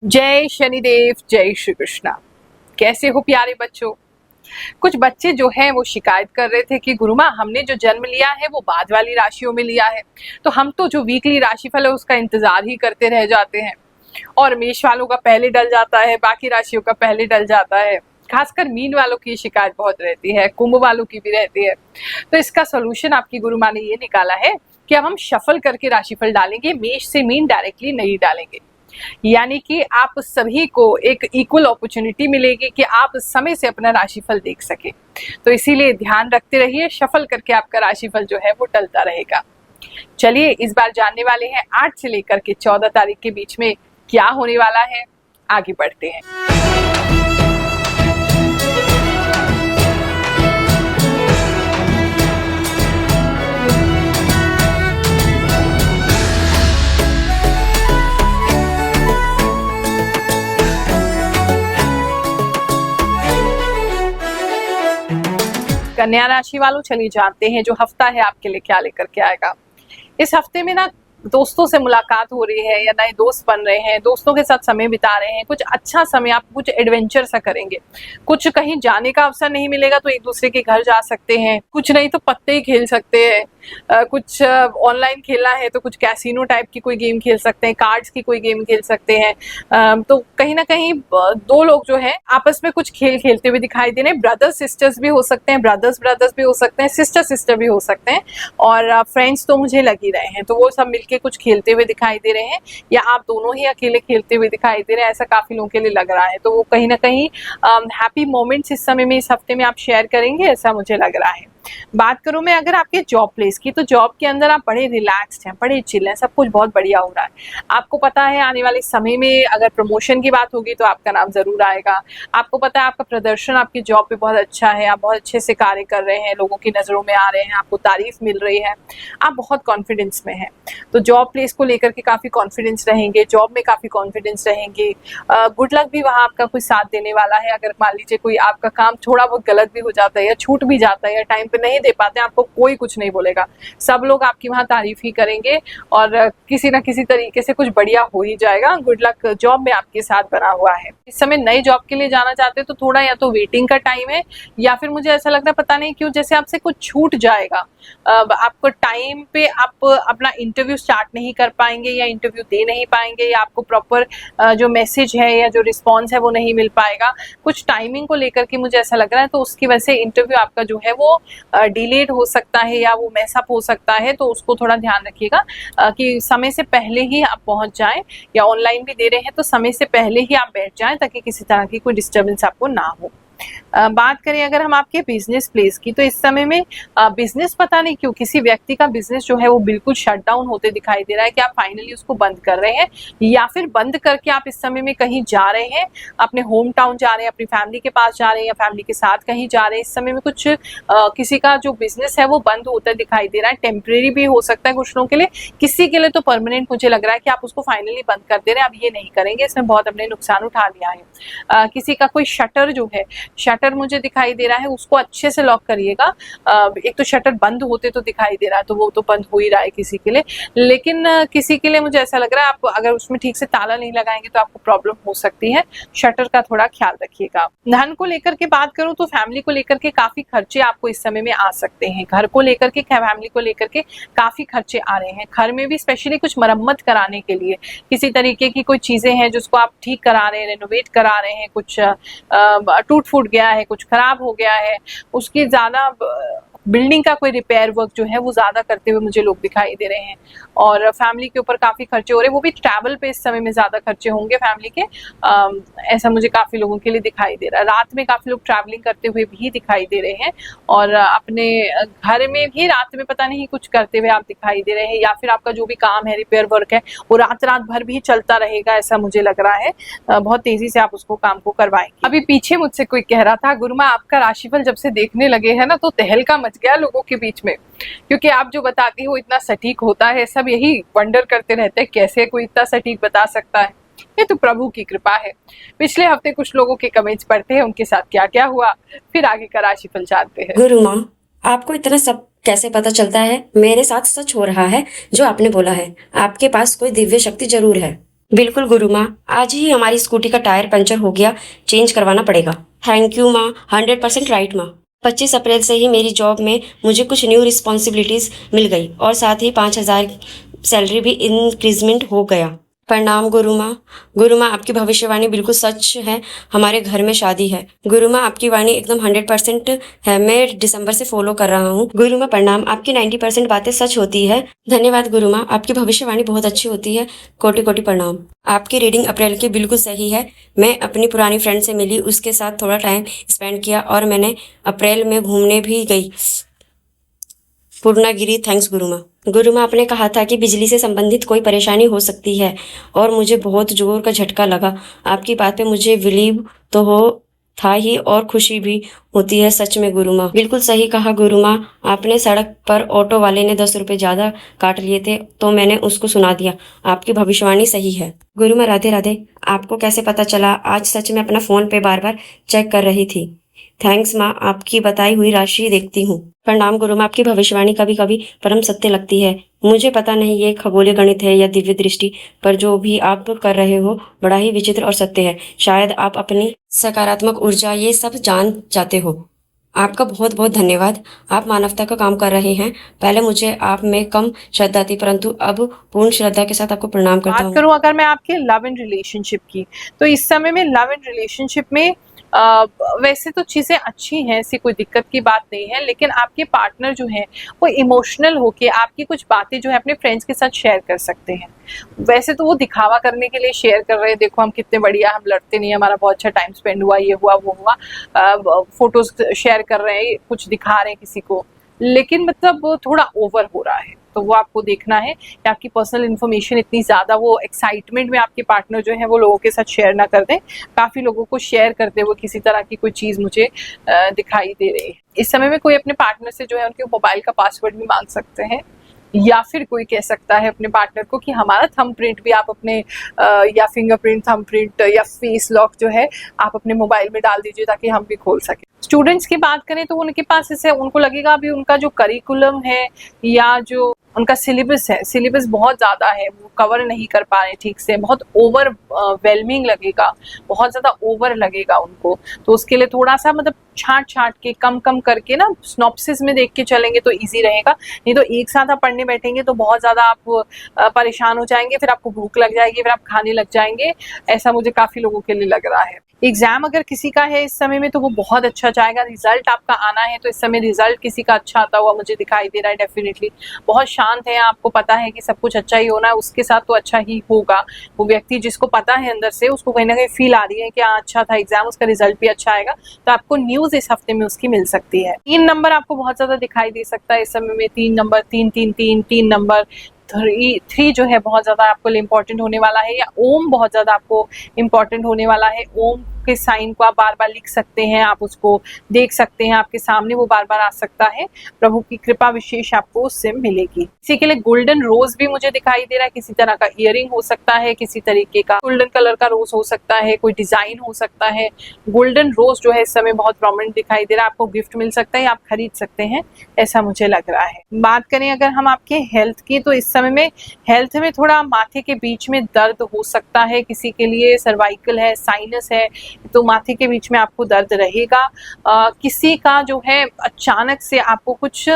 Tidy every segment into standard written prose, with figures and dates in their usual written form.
जय शनिदेव, जय श्री कृष्णा। कैसे हो प्यारे बच्चों। कुछ बच्चे जो है वो शिकायत कर रहे थे कि गुरुमा हमने जो जन्म लिया है वो बाद वाली राशियों में लिया है, तो हम तो जो वीकली राशिफल है उसका इंतजार ही करते रह जाते हैं और मेष वालों का पहले डल जाता है, बाकी राशियों का पहले डल जाता है। खासकर मीन वालों की शिकायत बहुत रहती है, कुंभ वालों की भी रहती है। तो इसका सोल्यूशन आपकी गुरुमा ने ये निकाला है कि अब हम शफल करके राशिफल डालेंगे, मेष से मीन डायरेक्टली नहीं डालेंगे। यानी कि आप सभी को एक इक्वल अपॉर्चुनिटी मिलेगी कि आप समय से अपना राशिफल देख सके। तो इसीलिए ध्यान रखते रहिए, शफल करके आपका राशिफल जो है वो टलता रहेगा। चलिए इस बार जानने वाले हैं 8 से लेकर के 14 तारीख के बीच में क्या होने वाला है। आगे बढ़ते हैं। कन्या राशि वालों, चलिए जानते हैं जो हफ्ता है आपके लिए क्या लेकर के आएगा। इस हफ्ते में ना दोस्तों से मुलाकात हो रही है या नए दोस्त बन रहे हैं, दोस्तों के साथ समय बिता रहे हैं, कुछ अच्छा समय आप कुछ एडवेंचर सा करेंगे। कुछ कहीं जाने का अवसर नहीं मिलेगा तो एक दूसरे के घर जा सकते हैं, कुछ नहीं तो पत्ते ही खेल सकते हैं, कुछ ऑनलाइन खेलना है तो कुछ कैसीनो टाइप की कोई गेम खेल सकते हैं, कार्ड्स की कोई गेम खेल सकते हैं। तो कहीं ना कहीं दो लोग जो है आपस में कुछ खेल खेलते हुए दिखाई दे रहे हैं। ब्रदर्स सिस्टर्स भी हो सकते हैं, ब्रदर्स ब्रदर्स भी हो सकते हैं, सिस्टर सिस्टर भी हो सकते हैं और फ्रेंड्स तो मुझे लग ही रहे हैं। तो वो सब मिलके कुछ खेलते हुए दिखाई दे रहे हैं या आप दोनों ही अकेले खेलते हुए दिखाई दे रहे हैं, ऐसा काफी लोगों के लिए लग रहा है। तो वो कहीं ना कहीं हैप्पी मोमेंट्स इस समय में, इस हफ्ते में आप शेयर करेंगे, ऐसा मुझे लग रहा है। बात करूं मैं अगर आपके जॉब प्लेस की, तो जॉब के अंदर आप बड़े रिलैक्स्ड हैं, बड़े चिल हैं, सब कुछ बहुत बढ़िया हो रहा है। आपको पता है आने वाले समय में अगर प्रमोशन की बात होगी तो आपका नाम जरूर आएगा। आपको पता है आपका प्रदर्शन आपकी जॉब पे बहुत अच्छा है, आप बहुत अच्छे से कार्य कर रहे हैं, लोगों की नजरों में आ रहे हैं, आपको तारीफ मिल रही है, आप बहुत कॉन्फिडेंस में हैं। तो जॉब प्लेस को लेकर के काफी कॉन्फिडेंस रहेंगे, जॉब में काफी कॉन्फिडेंस रहेंगे। गुड लक भी वहां आपका कोई साथ देने वाला है। अगर मान लीजिए कोई आपका काम थोड़ा बहुत गलत भी हो जाता है या छूट भी जाता है या टाइम पे नहीं दे पाते हैं, आपको कोई कुछ नहीं बोलेगा, सब लोग आपकी वहां तारीफ ही करेंगे और किसी ना किसी तरीके से कुछ बढ़िया हो ही जाएगा। गुड लक जॉब में आपके साथ बना हुआ है। इस समय नई जॉब के लिए जाना चाहते हैं तो थोड़ा या तो वेटिंग का टाइम है या फिर मुझे ऐसा लगता है पता नहीं क्यों जैसे आपसे कुछ छूट जाएगा। आपको टाइम पे आप अपना इंटरव्यू स्टार्ट नहीं कर पाएंगे या इंटरव्यू दे नहीं पाएंगे या आपको प्रॉपर जो मैसेज है या जो रिस्पॉन्स है वो नहीं मिल पाएगा। कुछ टाइमिंग को लेकर के मुझे ऐसा लग रहा है, तो उसकी वजह से इंटरव्यू आपका जो है वो डिलेड हो सकता है या वो मैसअप हो सकता है। तो उसको थोड़ा ध्यान रखिएगा कि समय से पहले ही आप पहुंच जाएं, या ऑनलाइन भी दे रहे हैं तो समय से पहले ही आप बैठ जाएं ताकि किसी तरह की कोई डिस्टर्बेंस आपको ना हो। बात करें अगर हम आपके बिजनेस प्लेस की, तो इस समय में बिजनेस पता नहीं क्यों किसी व्यक्ति का बिजनेस जो है वो बिल्कुल शट डाउन होते दिखाई दे रहा है कि आप फाइनली उसको बंद कर रहे हैं या फिर बंद करके आप इस समय में कहीं जा रहे हैं, अपने होम टाउन जा रहे हैं, अपनी फैमिली के पास जा रहे हैं या फैमिली के साथ कहीं जा रहे हैं। इस समय में कुछ किसी का जो बिजनेस है वो बंद होता दिखाई दे रहा है। टेम्परेरी भी हो सकता है कुछ लोगों के लिए, किसी के लिए तो परमानेंट मुझे लग रहा है कि आप उसको फाइनली बंद कर दे रहे हैं। अब ये नहीं करेंगे, इसमें बहुत हमने नुकसान उठा लिया है। किसी का कोई शटर जो है, शटर मुझे दिखाई दे रहा है, उसको अच्छे से लॉक करिएगा। एक तो शटर बंद होते तो दिखाई दे रहा है, तो वो तो बंद हो ही रहा है किसी के लिए, लेकिन किसी के लिए मुझे ऐसा लग रहा है आप अगर उसमें ठीक से ताला नहीं लगाएंगे तो आपको प्रॉब्लम हो सकती है। शटर का थोड़ा ख्याल रखिएगा। धन को लेकर के बात करूं तो फैमिली को लेकर के काफी खर्चे आपको इस समय में आ सकते हैं। घर को लेकर के, फैमिली को लेकर के काफी खर्चे आ रहे हैं। घर में भी स्पेशली कुछ मरम्मत कराने के लिए किसी तरीके की कोई चीजें हैं जिसको आप ठीक करा रहे हैं, रेनोवेट करा रहे हैं, कुछ टूट फूट गया है, कुछ खराब हो गया है, उसकी ज्यादा बिल्डिंग का कोई रिपेयर वर्क जो है वो ज्यादा करते हुए मुझे लोग दिखाई दे रहे हैं और फैमिली के ऊपर काफी खर्चे हो रहे हैं। वो भी ट्रैवल पे इस समय में ज्यादा खर्चे होंगे फैमिली के, ऐसा मुझे काफी लोगों के लिए दिखाई दे रहा है। रात में काफी लोग ट्रैवलिंग करते हुए भी दिखाई दे रहे हैं और अपने घर में भी रात में पता नहीं कुछ करते हुए आप दिखाई दे रहे हैं, या फिर आपका जो भी काम है, रिपेयर वर्क है, वो रात भर भी चलता रहेगा, ऐसा मुझे लग रहा है। बहुत तेजी से आप उसको काम को करवाएंगे। अभी पीछे मुझसे कोई कह रहा था गुरुमा आपका राशिफल जब से देखने लगे हैं ना तो तहलका मच गया लोगों के बीच में, क्योंकि आप जो बताती हो इतना सटीक होता है। सब यही वंडर करते रहते हैं कैसे कोई इतना सटीक बता सकता है। ये तो प्रभु की कृपा है। पिछले हफ्ते कुछ लोगों के कमेंट्स पढ़ते हैं उनके साथ क्या क्या हुआ, फिर आगे का राशिफल जानते हैं। गुरु माँ, आपको इतना सब कैसे पता चलता है? मेरे साथ सच हो रहा है जो आपने बोला है। आपके पास कोई दिव्य शक्ति जरूर है। बिल्कुल गुरु माँ, आज ही हमारी स्कूटी का टायर पंचर हो गया, चेंज करवाना पड़ेगा। थैंक यू माँ, 100% राइट माँ। 25 अप्रैल से ही मेरी जॉब में मुझे कुछ न्यू रिस्पॉन्सिबिलिटीज मिल गई और साथ ही 5,000 सैलरी भी इंक्रीजमेंट हो गया। प्रणाम गुरु माँ। गुरु माँ, आपकी भविष्यवाणी बिल्कुल सच है। हमारे घर में शादी है। गुरु माँ, आपकी वाणी एकदम 100% है। मैं दिसंबर से फॉलो कर रहा हूँ। गुरु माँ प्रणाम, आपकी 90% बातें सच होती है। धन्यवाद गुरु माँ, आपकी भविष्यवाणी बहुत अच्छी होती है। कोटि कोटि प्रणाम। आपकी रीडिंग अप्रैल की बिल्कुल सही है। मैं अपनी पुरानी फ्रेंड से मिली, उसके साथ थोड़ा टाइम स्पेंड किया और मैंने अप्रैल में घूमने भी गई पूर्णागिरी। थैंक्स गुरु माँ। गुरु माँ, आपने कहा था कि बिजली से संबंधित कोई परेशानी हो सकती है और मुझे बहुत जोर का झटका लगा। आपकी बात पे मुझे बिलीव तो हो था ही और खुशी भी होती है। सच में गुरु माँ, बिल्कुल सही कहा गुरु माँ। आपने सड़क पर ऑटो वाले ने 10 रुपए ज्यादा काट लिए थे तो मैंने उसको सुना दिया। आपकी भविष्यवाणी सही है। गुरु माँ राधे राधे। आपको कैसे पता चला? आज सच में अपना फोन पे बार बार चेक कर रही थी। थैंक्स माँ, आपकी बताई हुई राशि देखती हूँ। प्रणाम गुरु माँ, आपकी भविष्यवाणी कभी कभी परम सत्य लगती है। मुझे पता नहीं ये खगोलीय गणित है या दिव्य दृष्टि, पर जो भी आप कर रहे हो बड़ा ही विचित्र और सत्य है। शायद आप अपनी सकारात्मक ऊर्जा ये सब जान जाते हो। आपका बहुत बहुत धन्यवाद। आप मानवता का काम कर रहे हैं। पहले मुझे आप में कम श्रद्धा थी, परंतु अब पूर्ण श्रद्धा के साथ आपको प्रणाम करता बात हूँ। करूं अगर मैं आपके लव एंड रिलेशनशिप की, तो इस समय में लव एंड रिलेशनशिप में वैसे तो चीजें अच्छी हैं, ऐसी कोई दिक्कत की बात नहीं है, लेकिन आपके पार्टनर जो है वो इमोशनल होके आपकी कुछ बातें जो है अपने फ्रेंड्स के साथ शेयर कर सकते हैं। वैसे तो वो दिखावा करने के लिए शेयर कर रहे हैं, देखो हम कितने बढ़िया, हम लड़ते नहीं, हमारा बहुत अच्छा टाइम स्पेंड हुआ, ये हुआ वो हुआ, फोटोज शेयर कर रहे हैं, कुछ दिखा रहे हैं किसी को, लेकिन मतलब वो थोड़ा ओवर हो रहा है। तो वो आपको देखना है कि आपकी पर्सनल इन्फॉर्मेशन इतनी ज़्यादा वो एक्साइटमेंट में आपके पार्टनर जो है वो लोगों के साथ शेयर ना कर दें। काफ़ी लोगों को शेयर करते हुए किसी तरह की कोई चीज़ मुझे दिखाई दे रही है। इस समय में कोई अपने पार्टनर से जो है उनके मोबाइल का पासवर्ड भी मांग सकते हैं, या फिर कोई कह सकता है अपने पार्टनर को कि हमारा थंब प्रिंट भी आप अपने या फिंगरप्रिंट, थंब प्रिंट या फेस लॉक जो है आप अपने मोबाइल में डाल दीजिए ताकि हम भी खोल सकें। स्टूडेंट्स की बात करें तो उनके पास ऐसे उनको लगेगा अभी उनका जो करिकुलम है या जो उनका सिलेबस है, सिलेबस बहुत ज़्यादा है, वो कवर नहीं कर पा रहे ठीक से, बहुत ओवर वेलमिंग लगेगा, बहुत ज़्यादा ओवर लगेगा उनको। तो उसके लिए थोड़ा सा मतलब छांट के कम करके ना स्नॉप्सिस में देख के चलेंगे तो इजी रहेगा। नहीं तो एक साथ आप पढ़ने बैठेंगे तो बहुत ज़्यादा आप परेशान हो जाएंगे, फिर आपको भूख लग जाएगी, फिर आप खाने लग जाएंगे। ऐसा मुझे काफ़ी लोगों के लिए लग रहा है। एग्जाम अगर किसी का है इस समय में तो वो बहुत अच्छा जाएगा। रिजल्ट आपका आना है तो इस समय रिजल्ट किसी का अच्छा आता हुआ मुझे दिखाई दे रहा है। डेफिनेटली बहुत शांत है, आपको पता है कि सब कुछ अच्छा ही होना है, उसके साथ तो अच्छा ही होगा। वो व्यक्ति जिसको पता है अंदर से, उसको कहीं ना कहीं फील आ रही है कि हाँ अच्छा था एग्जाम, उसका रिजल्ट भी अच्छा आएगा, तो आपको न्यूज इस हफ्ते में उसकी मिल सकती है। 3 नंबर आपको बहुत ज्यादा दिखाई दे सकता है इस समय में। 3 नंबर, 3 नंबर, 3 जो है बहुत ज्यादा आपको लिए इम्पोर्टेंट होने वाला है, या ओम बहुत ज्यादा आपको इम्पोर्टेंट होने वाला है। ओम के साइन को आप बार बार लिख सकते हैं, आप उसको देख सकते हैं, आपके सामने वो बार बार आ सकता है। प्रभु की कृपा विशेष आपको उससे मिलेगी। इसी के लिए गोल्डन रोज भी मुझे दिखाई दे रहा है, किसी तरह का इयरिंग हो सकता है, किसी तरीके का गोल्डन कलर का रोज हो सकता है, कोई डिजाइन हो सकता है। गोल्डन रोज जो है इस समय बहुत प्रोमिनेंट दिखाई दे रहा है, आपको गिफ्ट मिल सकता है, आप खरीद सकते हैं, ऐसा मुझे लग रहा है। बात करें अगर हम आपके हेल्थ की, तो इस समय में हेल्थ में थोड़ा माथे के बीच में दर्द हो सकता है, किसी के लिए सर्वाइकल है, साइनस है, तो माथे के बीच में आपको दर्द रहेगा। किसी का जो है अचानक से आपको कुछ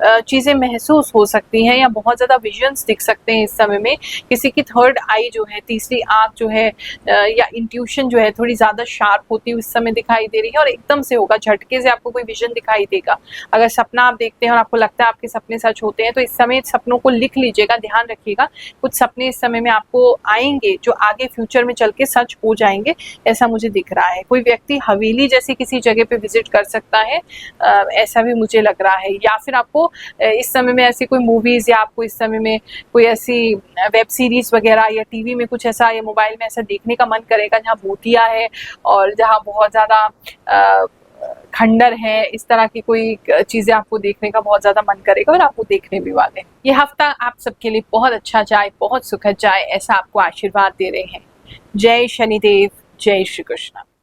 चीजें महसूस हो सकती हैं, या बहुत ज्यादा विजन्स दिख सकते हैं इस समय में। किसी की थर्ड आई जो है, तीसरी आंख जो है, या इंट्यूशन जो है थोड़ी ज्यादा शार्प होती हुई इस समय दिखाई दे रही है, और एकदम से होगा, झटके से आपको कोई विजन दिखाई देगा। अगर सपना आप देखते हैं और आपको लगता है आपके सपने सच होते हैं, तो इस समय सपनों को लिख लीजिएगा, ध्यान रखिएगा। कुछ सपने इस समय में आपको आएंगे जो आगे फ्यूचर में चल के सच हो जाएंगे, ऐसा मुझे दिख रहा है। कोई व्यक्ति हवेली जैसी किसी जगह पे विजिट कर सकता है, ऐसा भी मुझे लग रहा है। या फिर आपको इस समय में ऐसी कोई मूवीज, या आपको इस समय में कोई ऐसी वेब सीरीज वगैरह या टीवी में कुछ ऐसा या मोबाइल में ऐसा देखने का मन करेगा जहाँ भूतिया है और जहाँ बहुत ज्यादा खंडर है, इस तरह की कोई चीजें आपको देखने का बहुत ज्यादा मन करेगा, और आपको देखने भी वाले हैं। ये हफ्ता आप सबके लिए बहुत अच्छा जाए, बहुत सुखद जाए, ऐसा आपको आशीर्वाद दे रहे हैं। जय शनिदेव, जय श्री कृष्ण।